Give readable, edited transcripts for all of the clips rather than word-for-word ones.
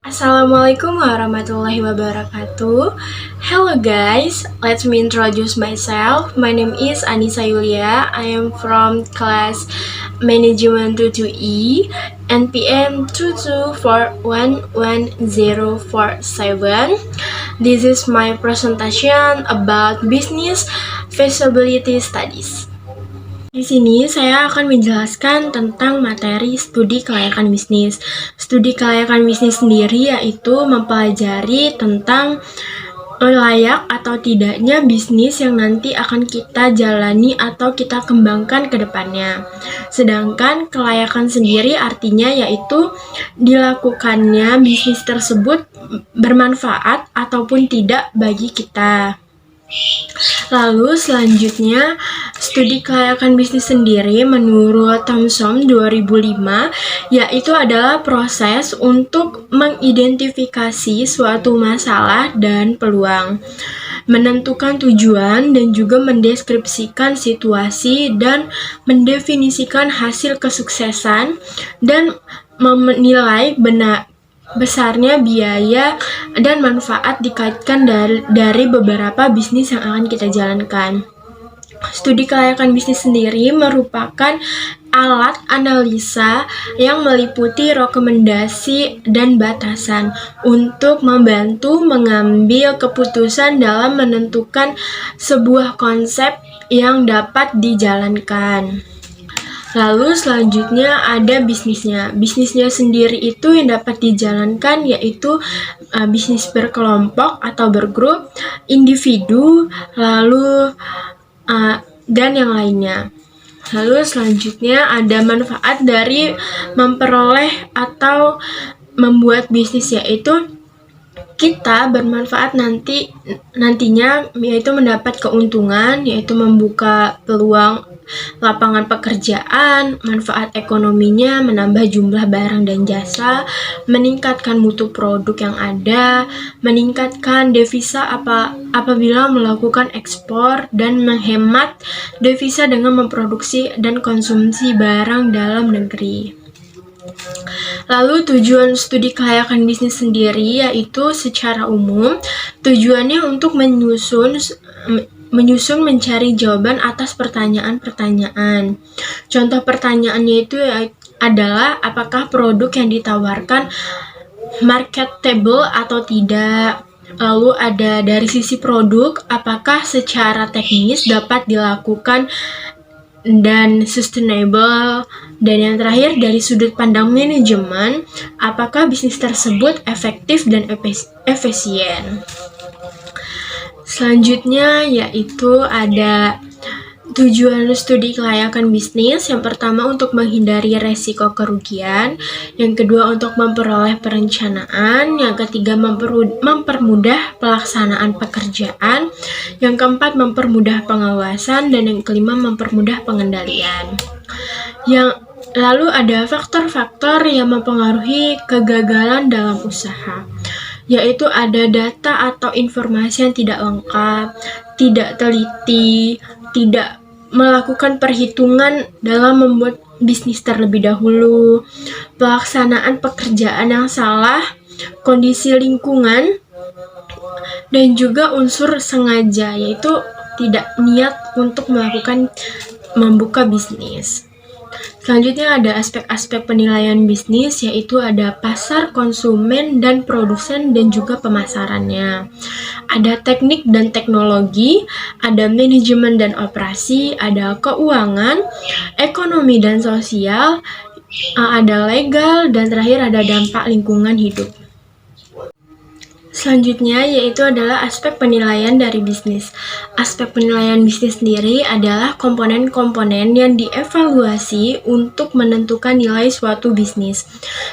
Assalamualaikum warahmatullahi wabarakatuh. Hello guys, let me introduce myself. My name is Anissa Yulia. I am from class Management 22E, NPM 2241047. This is my presentation about business feasibility studies. Di sini saya akan menjelaskan tentang materi studi kelayakan bisnis. Studi kelayakan bisnis sendiri yaitu mempelajari tentang layak atau tidaknya bisnis yang nanti akan kita jalani atau kita kembangkan ke depannya. Sedangkan kelayakan sendiri artinya yaitu dilakukannya bisnis tersebut bermanfaat ataupun tidak bagi kita. Lalu selanjutnya, studi kelayakan bisnis sendiri menurut Thomson 2005 yaitu adalah proses untuk mengidentifikasi suatu masalah dan peluang, menentukan tujuan dan juga mendeskripsikan situasi dan mendefinisikan hasil kesuksesan dan menilai besarnya biaya dan manfaat dikaitkan dari beberapa bisnis yang akan kita jalankan. Studi kelayakan bisnis sendiri merupakan alat analisa yang meliputi rekomendasi dan batasan untuk membantu mengambil keputusan dalam menentukan sebuah konsep yang dapat dijalankan. Lalu selanjutnya ada bisnisnya. Bisnisnya sendiri itu yang dapat dijalankan yaitu bisnis berkelompok atau bergrup, individu, lalu dan yang lainnya. Lalu selanjutnya ada manfaat dari memperoleh atau membuat bisnis yaitu kita bermanfaat nantinya yaitu mendapat keuntungan, yaitu membuka peluang lapangan pekerjaan, manfaat ekonominya, menambah jumlah barang dan jasa, meningkatkan mutu produk yang ada, meningkatkan devisa apabila melakukan ekspor, dan menghemat devisa dengan memproduksi dan konsumsi barang dalam negeri. Lalu tujuan studi kelayakan bisnis sendiri yaitu secara umum tujuannya untuk menyusun mencari jawaban atas pertanyaan-pertanyaan. Contoh pertanyaannya itu adalah apakah produk yang ditawarkan marketable atau tidak. Lalu ada dari sisi produk, apakah secara teknis dapat dilakukan dan sustainable, dan yang terakhir dari sudut pandang manajemen, apakah bisnis tersebut efektif dan efisien. Selanjutnya yaitu ada tujuan studi kelayakan bisnis. Yang pertama untuk menghindari resiko kerugian, yang kedua untuk memperoleh perencanaan, yang ketiga mempermudah pelaksanaan pekerjaan, yang keempat mempermudah pengawasan, dan yang kelima mempermudah pengendalian. Lalu ada faktor-faktor yang mempengaruhi kegagalan dalam usaha, yaitu ada data atau informasi yang tidak lengkap, tidak teliti, tidak melakukan perhitungan dalam membuat bisnis terlebih dahulu, pelaksanaan pekerjaan yang salah, kondisi lingkungan, dan juga unsur sengaja, yaitu tidak niat untuk membuka bisnis. Selanjutnya ada aspek-aspek penilaian bisnis, yaitu ada pasar, konsumen, dan produsen, dan juga pemasarannya. Ada teknik dan teknologi, ada manajemen dan operasi, ada keuangan, ekonomi dan sosial, ada legal, dan terakhir ada dampak lingkungan hidup. Selanjutnya yaitu adalah aspek penilaian dari bisnis. Aspek penilaian bisnis sendiri adalah komponen-komponen yang dievaluasi untuk menentukan nilai suatu bisnis.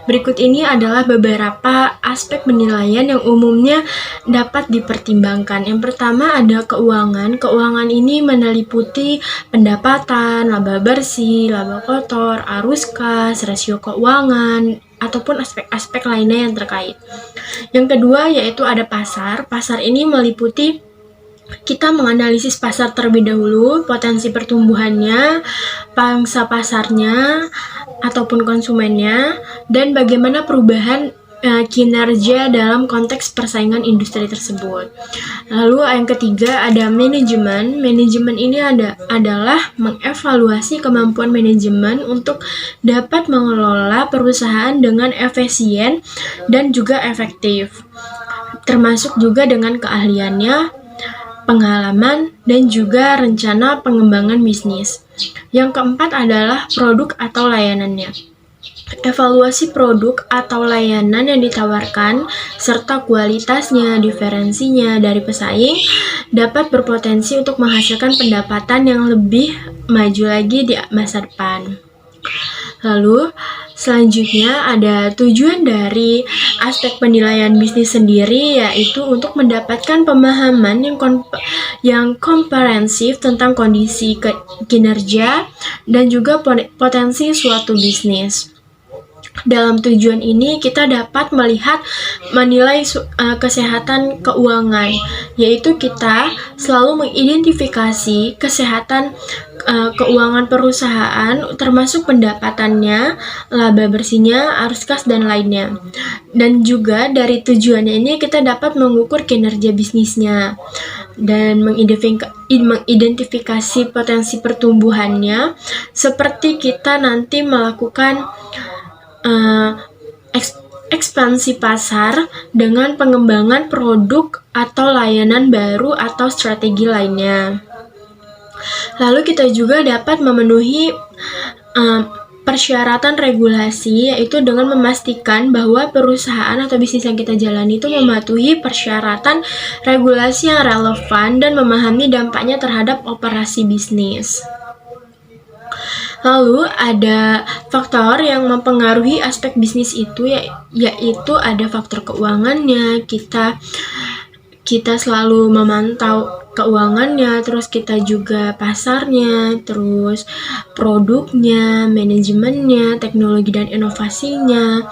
Berikut ini adalah beberapa aspek penilaian yang umumnya dapat dipertimbangkan. Yang pertama ada keuangan. Keuangan ini meliputi pendapatan, laba bersih, laba kotor, arus kas, rasio keuangan, ataupun aspek-aspek lainnya yang terkait. Yang kedua yaitu ada pasar. Pasar ini meliputi kita menganalisis pasar terlebih dahulu, potensi pertumbuhannya, pangsa pasarnya, ataupun konsumennya, dan bagaimana perubahan kinerja dalam konteks persaingan industri tersebut. Lalu yang ketiga ada manajemen. Manajemen ini adalah mengevaluasi kemampuan manajemen untuk dapat mengelola perusahaan dengan efisien dan juga efektif, termasuk juga dengan keahliannya, pengalaman, dan juga rencana pengembangan bisnis. Yang keempat adalah produk atau layanannya. Evaluasi produk atau layanan yang ditawarkan serta kualitasnya, diferensinya dari pesaing dapat berpotensi untuk menghasilkan pendapatan yang lebih maju lagi di masa depan. Lalu selanjutnya ada tujuan dari aspek penilaian bisnis sendiri, yaitu untuk mendapatkan pemahaman yang komprehensif tentang kondisi kinerja dan juga potensi suatu bisnis. Dalam tujuan ini kita dapat menilai kesehatan keuangan, yaitu kita selalu mengidentifikasi kesehatan keuangan perusahaan termasuk pendapatannya, laba bersihnya, arus kas, dan lainnya. Dan juga dari tujuannya ini kita dapat mengukur kinerja bisnisnya dan mengidentifikasi potensi pertumbuhannya, seperti kita nanti melakukan ekspansi pasar dengan pengembangan produk atau layanan baru atau strategi lainnya. Lalu kita juga dapat memenuhi persyaratan regulasi, yaitu dengan memastikan bahwa perusahaan atau bisnis yang kita jalani itu mematuhi persyaratan regulasi yang relevan dan memahami dampaknya terhadap operasi bisnis. Lalu ada faktor yang mempengaruhi aspek bisnis itu, yaitu ada faktor keuangannya. Kita selalu memantau keuangannya, terus kita juga pasarnya, terus produknya, manajemennya, teknologi dan inovasinya,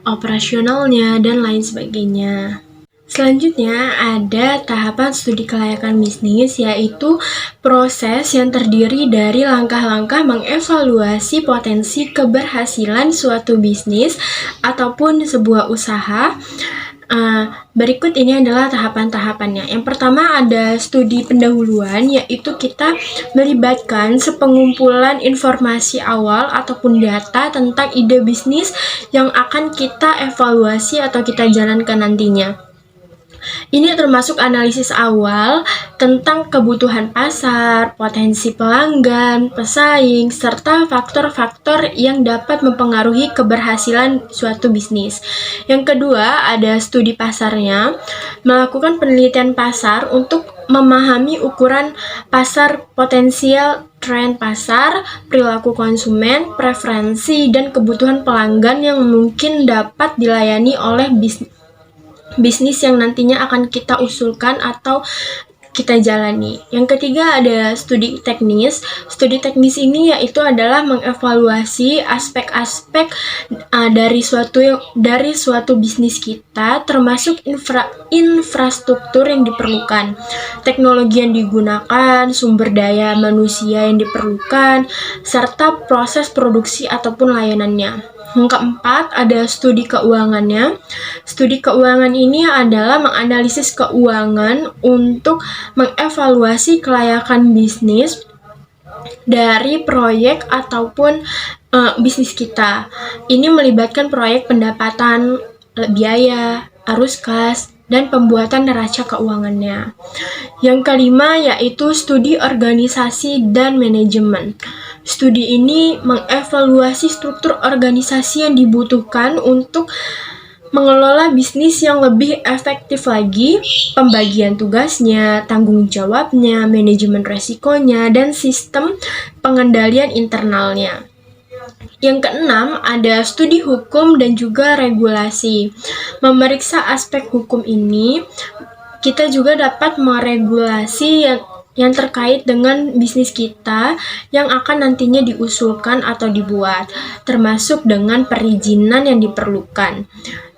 operasionalnya, dan lain sebagainya. Selanjutnya ada tahapan studi kelayakan bisnis, yaitu proses yang terdiri dari langkah-langkah mengevaluasi potensi keberhasilan suatu bisnis ataupun sebuah usaha. Berikut ini adalah tahapan-tahapannya. Yang pertama ada studi pendahuluan, yaitu kita melibatkan sepengumpulan informasi awal ataupun data tentang ide bisnis yang akan kita evaluasi atau kita jalankan nantinya. Ini termasuk analisis awal tentang kebutuhan pasar, potensi pelanggan, pesaing, serta faktor-faktor yang dapat mempengaruhi keberhasilan suatu bisnis. Yang kedua, ada studi pasarnya, melakukan penelitian pasar untuk memahami ukuran pasar potensial, tren pasar, perilaku konsumen, preferensi, dan kebutuhan pelanggan yang mungkin dapat dilayani oleh bisnis yang nantinya akan kita usulkan atau kita jalani. Yang ketiga ada studi teknis. Studi teknis ini yaitu adalah mengevaluasi aspek-aspek dari suatu bisnis kita, termasuk infrastruktur yang diperlukan, teknologi yang digunakan, sumber daya manusia yang diperlukan, serta proses produksi ataupun layanannya. Yang keempat, ada studi keuangannya. Studi keuangan ini adalah menganalisis keuangan untuk mengevaluasi kelayakan bisnis dari proyek ataupun bisnis kita. Ini melibatkan proyek pendapatan, biaya, arus kas, dan pembuatan neraca keuangannya. Yang kelima yaitu studi organisasi dan manajemen. Studi ini mengevaluasi struktur organisasi yang dibutuhkan untuk mengelola bisnis yang lebih efektif lagi, pembagian tugasnya, tanggung jawabnya, manajemen resikonya, dan sistem pengendalian internalnya. Yang keenam, ada studi hukum dan juga regulasi. Memeriksa aspek hukum ini, kita juga dapat meregulasi yang terkait dengan bisnis kita yang akan nantinya diusulkan atau dibuat, termasuk dengan perizinan yang diperlukan,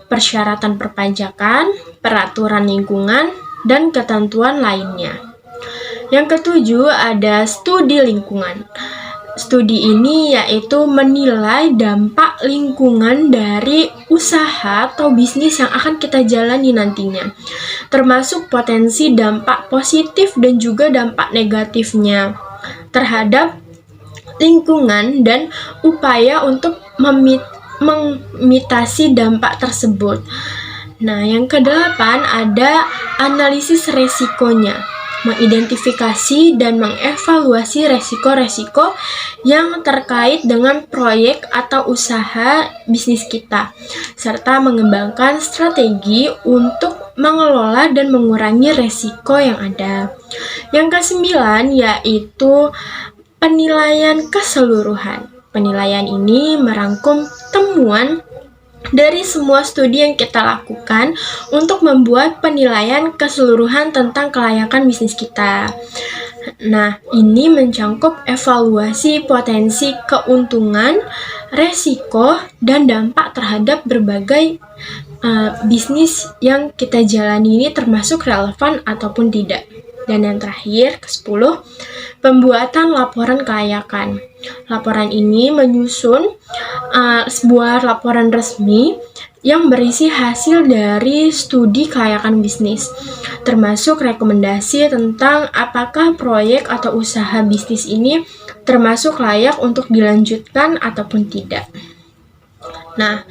persyaratan perpajakan, peraturan lingkungan, dan ketentuan lainnya. Yang ketujuh ada studi lingkungan. Studi ini yaitu menilai dampak lingkungan dari usaha atau bisnis yang akan kita jalani nantinya, termasuk potensi dampak positif dan juga dampak negatifnya terhadap lingkungan dan upaya untuk mengimitasi dampak tersebut. Nah, yang kedelapan ada analisis resikonya, mengidentifikasi dan mengevaluasi resiko-resiko yang terkait dengan proyek atau usaha bisnis kita, serta mengembangkan strategi untuk mengelola dan mengurangi resiko yang ada. Yang kesembilan yaitu penilaian keseluruhan. Penilaian ini merangkum temuan dari semua studi yang kita lakukan untuk membuat penilaian keseluruhan tentang kelayakan bisnis kita. Nah, ini mencangkup evaluasi potensi keuntungan, resiko, dan dampak terhadap berbagai bisnis yang kita jalani ini termasuk relevan ataupun tidak. Dan yang terakhir, ke-10, pembuatan laporan kelayakan. Laporan ini menyusun sebuah laporan resmi yang berisi hasil dari studi kelayakan bisnis, termasuk rekomendasi tentang apakah proyek atau usaha bisnis ini termasuk layak untuk dilanjutkan ataupun tidak. Nah,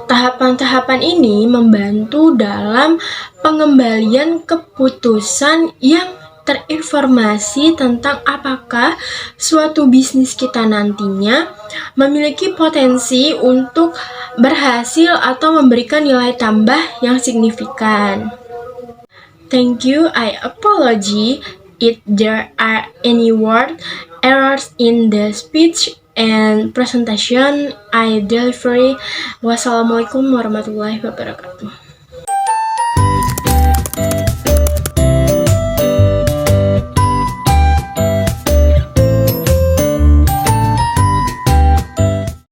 tahapan-tahapan ini membantu dalam pengembalian keputusan yang terinformasi tentang apakah suatu bisnis kita nantinya memiliki potensi untuk berhasil atau memberikan nilai tambah yang signifikan. Thank you. I apologize if there are any word errors in the speech and presentation I deliver. Wassalamualaikum warahmatullahi wabarakatuh.